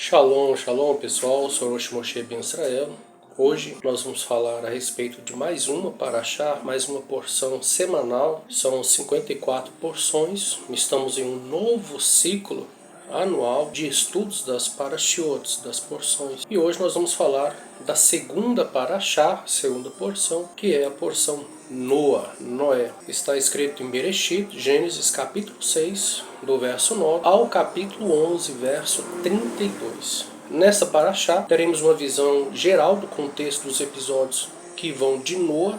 Shalom, shalom pessoal, sou Rosh Moshe Ben Israel. Hoje nós vamos falar a respeito de mais uma parashá, mais uma porção semanal. São 54 porções. Estamos em um novo ciclo anual de estudos das parashiot, das porções. E hoje nós vamos falar da segunda parashá, segunda porção, que é a porção Noé. Está escrito em Bereshit, Gênesis capítulo 6, do verso 9 ao capítulo 11, verso 32. Nessa parashá teremos uma visão geral do contexto dos episódios que vão de Noé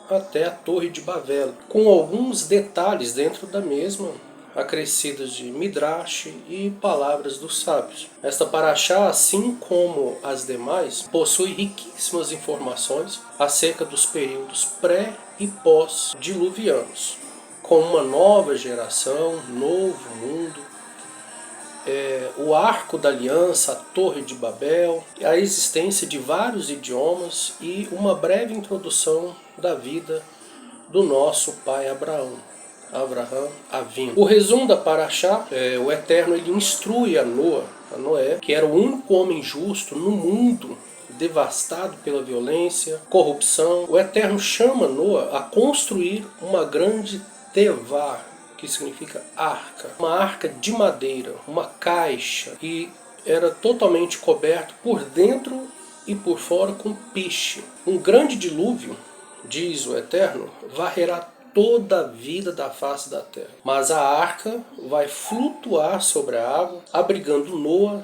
até a Torre de Babel, com alguns detalhes dentro da mesma, acrescidas de Midrash e palavras dos sábios. Esta parashá, assim como as demais, possui riquíssimas informações acerca dos períodos pré- e pós-diluvianos, com uma nova geração, novo mundo, o Arco da Aliança, a Torre de Babel, a existência de vários idiomas e uma breve introdução da vida do nosso pai Abraão Avinu. O resumo da parashá, o Eterno ele instrui a Noé, que era o único homem justo no mundo devastado pela violência, corrupção. O Eterno chama Noé a construir uma grande tevá, que significa arca, uma arca de madeira, uma caixa, e era totalmente coberto por dentro e por fora com piche. Um grande dilúvio, diz o Eterno, varrerá toda a vida da face da terra, mas a arca vai flutuar sobre a água, abrigando Noé,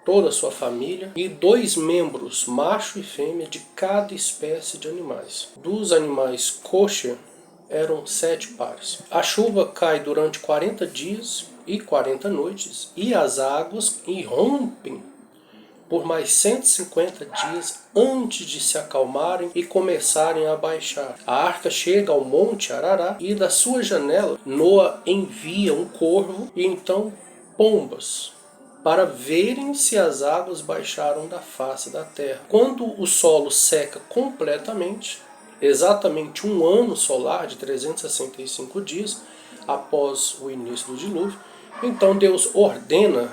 toda a sua família e 2 membros, macho e fêmea, de cada espécie de animais. Dos animais kosher eram 7 pares. A chuva cai durante 40 dias e 40 noites, e as águas irrompem por mais 150 dias antes de se acalmarem e começarem a baixar. A arca chega ao Monte Arará, e da sua janela Noé envia um corvo e então pombas, para verem se as águas baixaram da face da terra. Quando o solo seca completamente, exatamente um ano solar de 365 dias após o início do dilúvio, então Deus ordena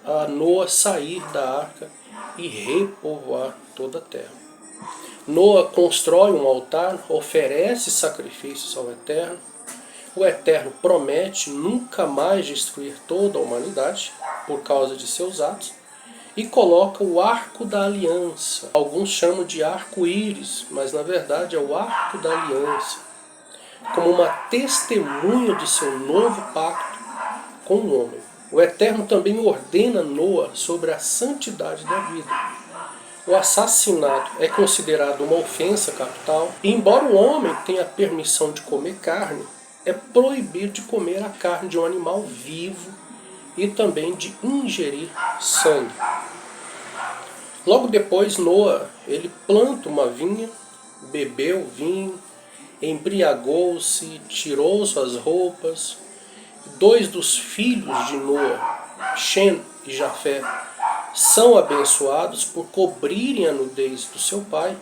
a Noé sair da arca e repovoar toda a terra. Noé constrói um altar, oferece sacrifícios ao Eterno. O Eterno promete nunca mais destruir toda a humanidade por causa de seus atos, e coloca o Arco da Aliança. Alguns chamam de arco-íris, mas na verdade é o Arco da Aliança, como uma testemunha de seu novo pacto com o homem. O Eterno também ordena Noé sobre a santidade da vida. O assassinato é considerado uma ofensa capital, e embora o homem tenha permissão de comer carne, é proibido de comer a carne de um animal vivo e também de ingerir sangue. Logo depois, Noé ele planta uma vinha, bebeu vinho, embriagou-se, tirou suas roupas. 2 dos filhos de Noé, Shem e Jafé, são abençoados por cobrirem a nudez do seu pai,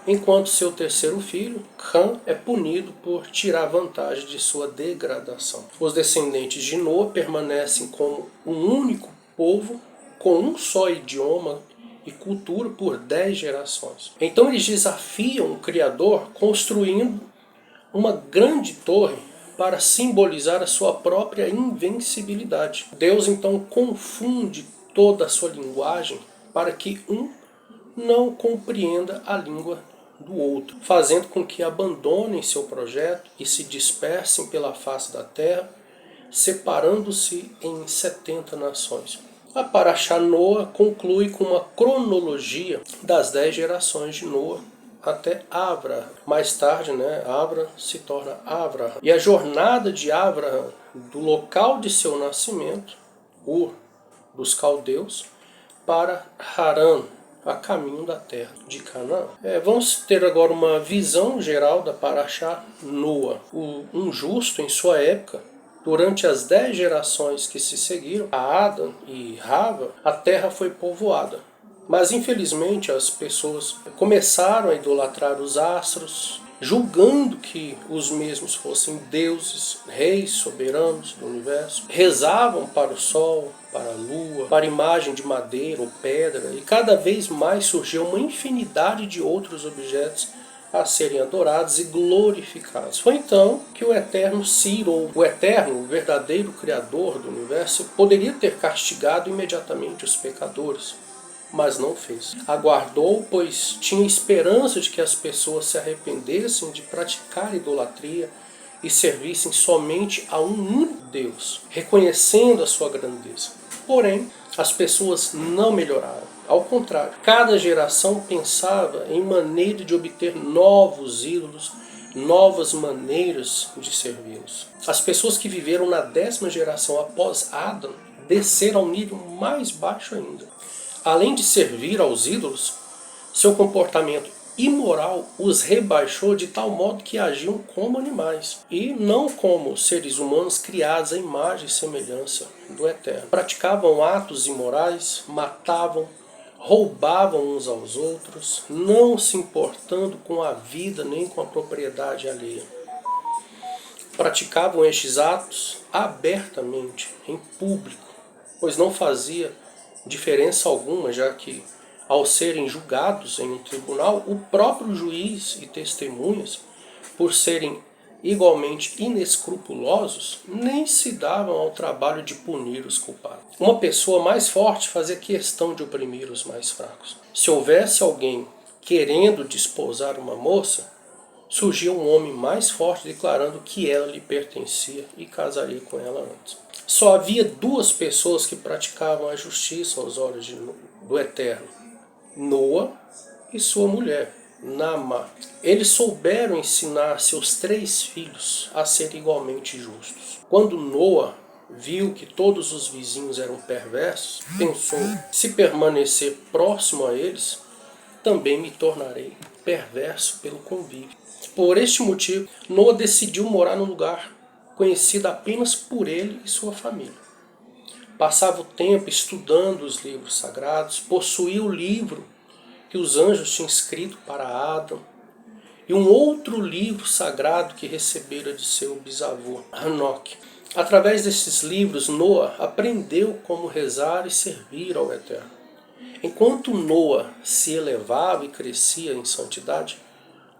enquanto seu terceiro filho, Cã, é punido por tirar vantagem de sua degradação. Os descendentes de Noé permanecem como um único povo, com um só idioma e cultura por 10 gerações. Então eles desafiam o Criador construindo uma grande torre para simbolizar a sua própria invencibilidade. Deus então confunde toda a sua linguagem para que um não compreenda a língua do outro, fazendo com que abandonem seu projeto e se dispersem pela face da terra, separando-se em 70 nações. A parashá Noé conclui com uma cronologia das 10 gerações de Noé até Abraham. Mais tarde, Abraham se torna Abraham. E a jornada de Abraham, do local de seu nascimento, Ur dos caldeus, para Harã, a caminho da terra de Canaã. Vamos ter agora uma visão geral da parashá Noé. Um justo em sua época, durante as 10 gerações que se seguiram, a Adão e Rava, a terra foi povoada. Mas infelizmente as pessoas começaram a idolatrar os astros, julgando que os mesmos fossem deuses, reis soberanos do universo. Rezavam para o sol, para a lua, para imagem de madeira ou pedra, e cada vez mais surgiu uma infinidade de outros objetos a serem adorados e glorificados. Foi então que o Eterno se irou. O Eterno, o verdadeiro Criador do universo, poderia ter castigado imediatamente os pecadores, mas não fez. Aguardou, pois tinha esperança de que as pessoas se arrependessem de praticar idolatria e servissem somente a um único Deus, reconhecendo a sua grandeza. Porém, as pessoas não melhoraram. Ao contrário, cada geração pensava em maneira de obter novos ídolos, novas maneiras de servi-los. As pessoas que viveram na 10ª geração após Adão desceram ao nível mais baixo ainda. Além de servir aos ídolos, seu comportamento imoral os rebaixou de tal modo que agiam como animais e não como seres humanos criados à imagem e semelhança do Eterno. Praticavam atos imorais, matavam, roubavam uns aos outros, não se importando com a vida nem com a propriedade alheia. Praticavam estes atos abertamente, em público, pois não fazia diferença alguma, já que, ao serem julgados em um tribunal, o próprio juiz e testemunhas, por serem igualmente inescrupulosos, nem se davam ao trabalho de punir os culpados. Uma pessoa mais forte fazia questão de oprimir os mais fracos. Se houvesse alguém querendo desposar uma moça, surgia um homem mais forte declarando que ela lhe pertencia e casaria com ela antes. Só havia 2 pessoas que praticavam a justiça aos olhos do Eterno: Noa e sua mulher, Naamá. Eles souberam ensinar seus 3 filhos a serem igualmente justos. Quando Noa viu que todos os vizinhos eram perversos, pensou: se permanecer próximo a eles, também me tornarei perverso pelo convívio. Por este motivo, Noa decidiu morar num lugar conhecido apenas por ele e sua família. Passava o tempo estudando os livros sagrados, possuía o livro que os anjos tinham escrito para Adão e um outro livro sagrado que recebera de seu bisavô, Enoque. Através desses livros, Noa aprendeu como rezar e servir ao Eterno. Enquanto Noa se elevava e crescia em santidade,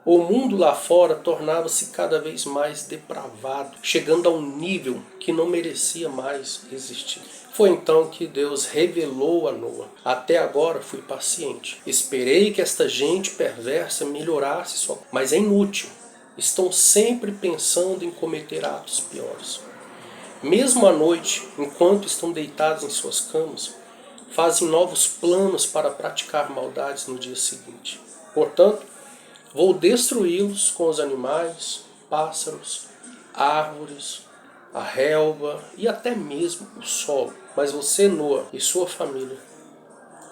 o mundo lá fora tornava-se cada vez mais depravado, chegando a um nível que não merecia mais existir. Foi então que Deus revelou a Noa: até agora fui paciente. Esperei que esta gente perversa melhorasse sua... Mas é inútil. Estão sempre pensando em cometer atos piores. Mesmo à noite, enquanto estão deitados em suas camas, fazem novos planos para praticar maldades no dia seguinte. Portanto, vou destruí-los com os animais, pássaros, árvores, a relva e até mesmo o solo. Mas você, Noa, e sua família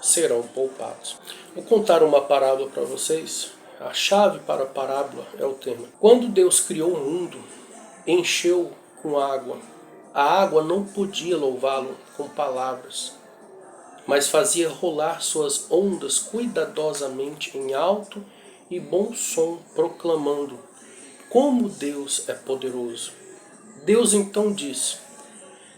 serão poupados. Vou contar uma parábola para vocês. A chave para a parábola é o tema. Quando Deus criou o mundo, encheu com água. A água não podia louvá-lo com palavras, mas fazia rolar suas ondas cuidadosamente em alto e bom som, proclamando: como Deus é poderoso. Deus então disse: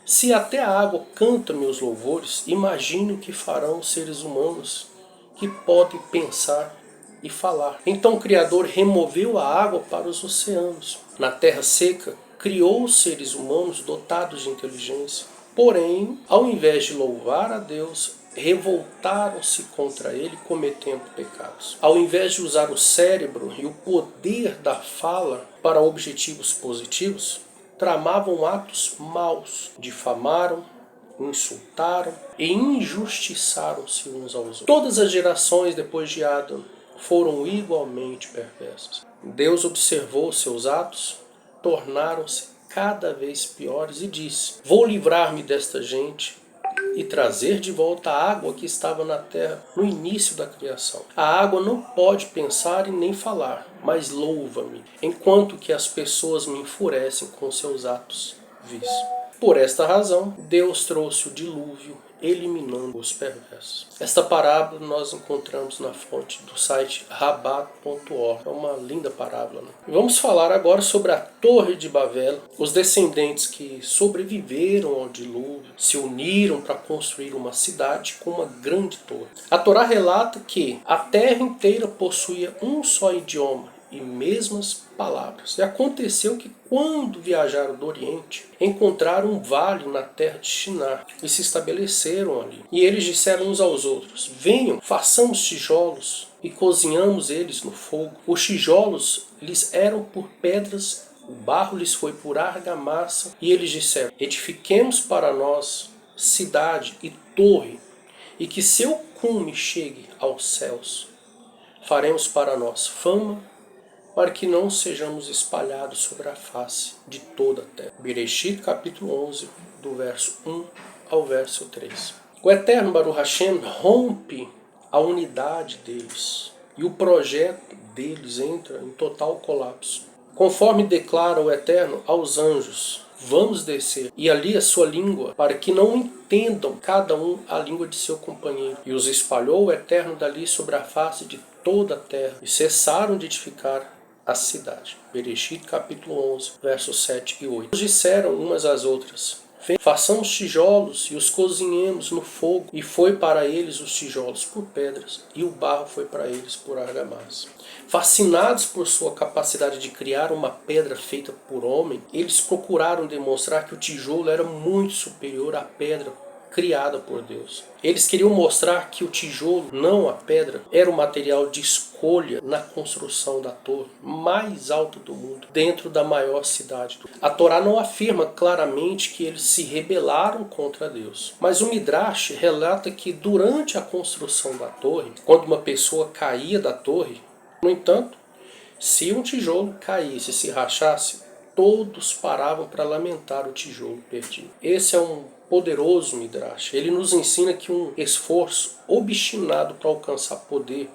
se até a água canta meus louvores, imagine o que farão os seres humanos que podem pensar e falar. Então o Criador removeu a água para os oceanos. Na terra seca, criou os seres humanos dotados de inteligência. Porém, ao invés de louvar a Deus, revoltaram-se contra ele, cometendo pecados. Ao invés de usar o cérebro e o poder da fala para objetivos positivos, tramavam atos maus, difamaram, insultaram e injustiçaram-se uns aos outros. Todas as gerações depois de Adão foram igualmente perversas. Deus observou seus atos, tornaram-se cada vez piores e disse: vou livrar-me desta gente e trazer de volta a água que estava na terra no início da criação. A água não pode pensar e nem falar, mas louva-me, enquanto que as pessoas me enfurecem com seus atos vis. Por esta razão, Deus trouxe o dilúvio eliminando os perversos. Esta parábola nós encontramos na fonte do site rabat.org. É uma linda parábola, né? Vamos falar agora sobre a Torre de Babel. Os descendentes que sobreviveram ao dilúvio se uniram para construir uma cidade com uma grande torre. A Torá relata que a terra inteira possuía um só idioma e mesmas palavras. E aconteceu que quando viajaram do Oriente, encontraram um vale na terra de Shinar e se estabeleceram ali. E eles disseram uns aos outros: venham, façamos tijolos e cozinhamos eles no fogo. Os tijolos lhes eram por pedras, o barro lhes foi por argamassa, e eles disseram: edifiquemos para nós cidade e torre, e que seu cume chegue aos céus. Faremos para nós fama, para que não sejamos espalhados sobre a face de toda a terra. Bereshit, capítulo 11, do verso 1 ao verso 3. O eterno Baruch Hashem rompe a unidade deles, e o projeto deles entra em total colapso. Conforme declara o Eterno aos anjos: vamos descer, e ali a sua língua, para que não entendam cada um a língua de seu companheiro. E os espalhou o Eterno dali sobre a face de toda a terra, e cessaram de edificar a cidade. Bereshit, capítulo 11, versos 7 e 8. Disseram umas às outras: façamos tijolos e os cozinhemos no fogo. E foi para eles os tijolos por pedras, e o barro foi para eles por argamassa. Fascinados por sua capacidade de criar uma pedra feita por homem, eles procuraram demonstrar que o tijolo era muito superior à pedra criada por Deus. Eles queriam mostrar que o tijolo, não a pedra, era o material de escolha na construção da torre mais alta do mundo, dentro da maior cidade do mundo. A Torá não afirma claramente que eles se rebelaram contra Deus, mas o Midrash relata que durante a construção da torre, quando uma pessoa caía da torre, no entanto, se um tijolo caísse, se rachasse, todos paravam para lamentar o tijolo perdido. Esse é um poderoso Midrash. Ele nos ensina que um esforço obstinado para alcançar poder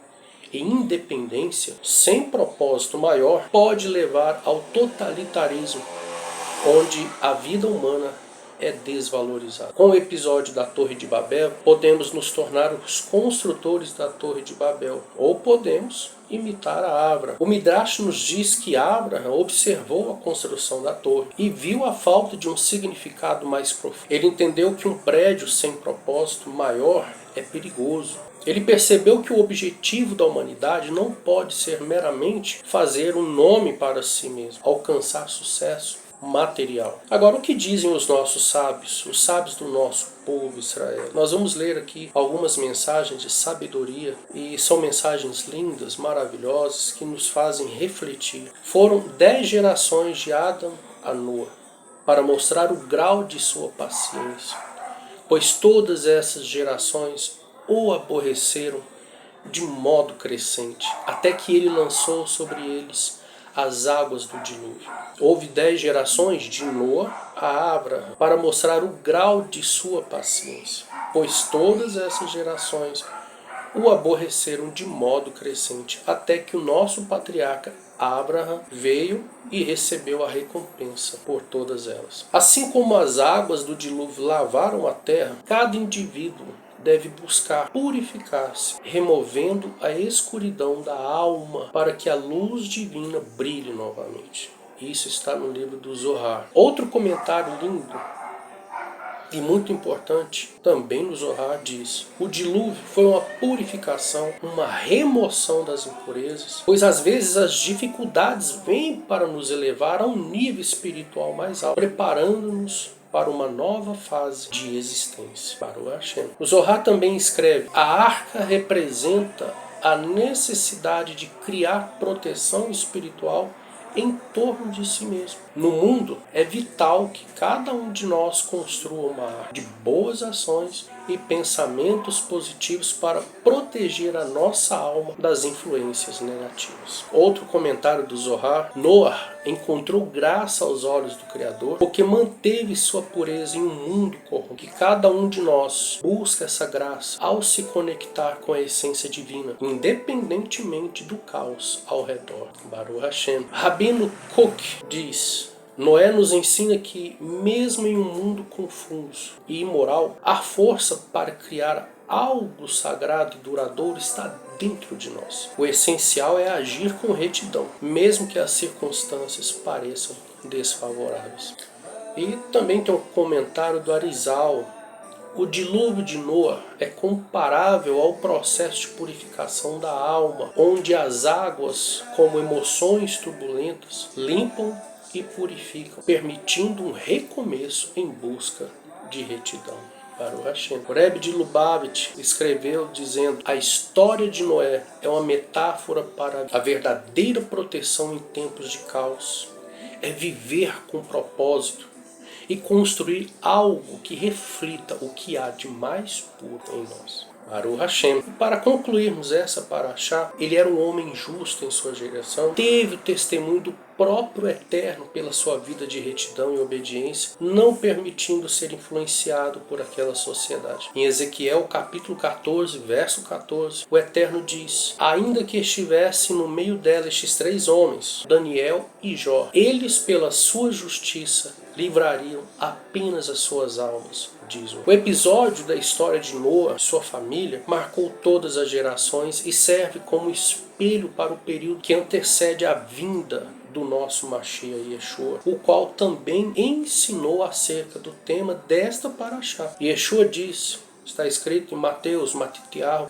e independência, sem propósito maior, pode levar ao totalitarismo, onde a vida humana é desvalorizada. Com o episódio da Torre de Babel, podemos nos tornar os construtores da Torre de Babel, ou podemos imitar a Abraham. O Midrash nos diz que Abraham observou a construção da torre e viu a falta de um significado mais profundo. Ele entendeu que um prédio sem propósito maior é perigoso. Ele percebeu que o objetivo da humanidade não pode ser meramente fazer um nome para si mesmo, alcançar sucesso material. Agora, o que dizem os nossos sábios, os sábios do nosso povo Israel? Nós vamos ler aqui algumas mensagens de sabedoria, e são mensagens lindas, maravilhosas, que nos fazem refletir. Foram 10 gerações de Adão a Noa, para mostrar o grau de sua paciência, pois todas essas gerações o aborreceram de modo crescente, até que ele lançou sobre eles as águas do dilúvio. Houve 10 gerações de Noa a Abraham para mostrar o grau de sua paciência, pois todas essas gerações o aborreceram de modo crescente, até que o nosso patriarca Abraham veio e recebeu a recompensa por todas elas. Assim como as águas do dilúvio lavaram a terra, cada indivíduo deve buscar purificar-se, removendo a escuridão da alma para que a luz divina brilhe novamente. Isso está no livro do Zohar. Outro comentário lindo e muito importante, também no Zohar, diz: o dilúvio foi uma purificação, uma remoção das impurezas, pois às vezes as dificuldades vêm para nos elevar a um nível espiritual mais alto, preparando-nos para uma nova fase de existência. Baruch Hashem. O Zohar também escreve: a arca representa a necessidade de criar proteção espiritual em torno de si mesmo. No mundo, é vital que cada um de nós construa uma arca de boas ações e pensamentos positivos para proteger a nossa alma das influências negativas. Outro comentário do Zohar: Noah encontrou graça aos olhos do Criador porque manteve sua pureza em um mundo corrompido. Que cada um de nós busca essa graça ao se conectar com a essência divina, independentemente do caos ao redor. Baruch Hashem. Rabino Kook diz: Noé nos ensina que, mesmo em um mundo confuso e imoral, a força para criar algo sagrado e duradouro está dentro de nós. O essencial é agir com retidão, mesmo que as circunstâncias pareçam desfavoráveis. E também tem um comentário do Arizal. O dilúvio de Noé é comparável ao processo de purificação da alma, onde as águas, como emoções turbulentas, limpam e purificam, permitindo um recomeço em busca de retidão. Baruch Hashem. O Rebbe de Lubavitch escreveu dizendo: a história de Noé é uma metáfora para a verdadeira proteção em tempos de caos. É viver com propósito e construir algo que reflita o que há de mais puro em nós. Baruch Hashem. Para concluirmos essa paraxá, ele era um homem justo em sua geração, teve o testemunho do próprio Eterno pela sua vida de retidão e obediência, não permitindo ser influenciado por aquela sociedade. Em Ezequiel capítulo 14, verso 14, o Eterno diz: ainda que estivesse no meio dela estes 3 homens, Daniel e Jó, eles pela sua justiça livrariam apenas as suas almas, diz o episódio da história de Noé e sua família marcou todas as gerações e serve como espelho para o período que antecede a vinda do nosso Mashiach Yeshua, o qual também ensinou acerca do tema desta paraxá. Yeshua disse, está escrito em Mateus,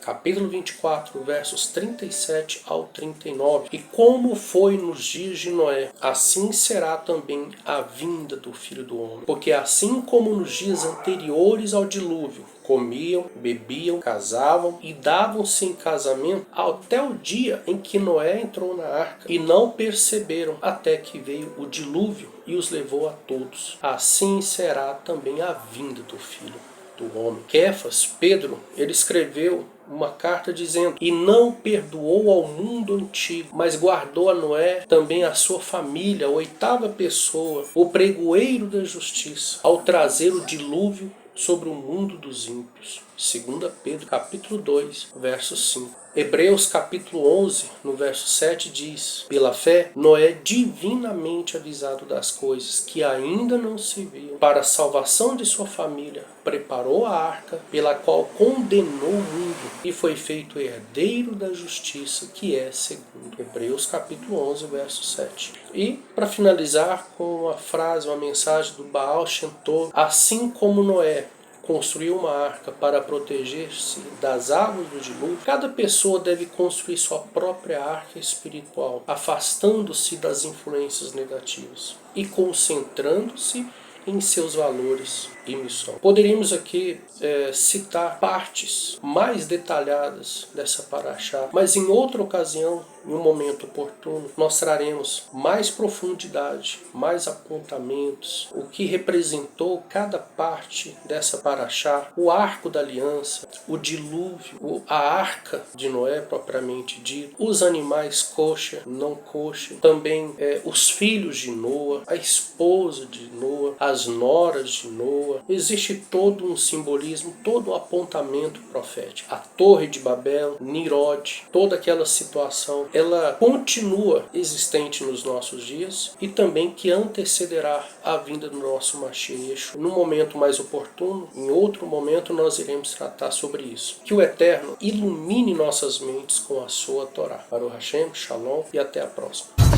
capítulo 24, versos 37 ao 39. E como foi nos dias de Noé, assim será também a vinda do Filho do Homem. Porque assim como nos dias anteriores ao dilúvio, comiam, bebiam, casavam e davam-se em casamento até o dia em que Noé entrou na arca, e não perceberam até que veio o dilúvio e os levou a todos. Assim será também a vinda do Filho do Homem. Kefas, Pedro, ele escreveu uma carta dizendo: e não perdoou ao mundo antigo, mas guardou a Noé, também a sua família, a 8ª pessoa, o pregoeiro da justiça, ao trazer o dilúvio sobre o mundo dos ímpios. 2 Pedro, capítulo 2, verso 5. Hebreus, capítulo 11, no verso 7, diz: pela fé, Noé, divinamente avisado das coisas que ainda não se viam, para a salvação de sua família, preparou a arca, pela qual condenou o mundo, e foi feito herdeiro da justiça, que é segundo Hebreus, capítulo 11, verso 7. E, para finalizar com uma frase, uma mensagem do Baal Shem Tov: assim como Noé construiu uma arca para proteger-se das águas do dilúvio, cada pessoa deve construir sua própria arca espiritual, afastando-se das influências negativas e concentrando-se em seus valores e missão. Poderíamos aqui citar partes mais detalhadas dessa paraxá, mas em outra ocasião, em um momento oportuno, nós traremos mais profundidade, mais apontamentos, o que representou cada parte dessa paraxá, o arco da aliança, o dilúvio, a arca de Noé propriamente dito, os animais kosher, não kosher, também os filhos de Noé, a esposa de Noé, as noras de Noé. Existe todo um simbolismo, todo um apontamento profético. A Torre de Babel, Nirod, toda aquela situação, ela continua existente nos nossos dias e também que antecederá a vinda do nosso Mashiach. No momento mais oportuno, em outro momento, nós iremos tratar sobre isso. Que o Eterno ilumine nossas mentes com a sua Torá. Baruch Hashem, Shalom e até a próxima.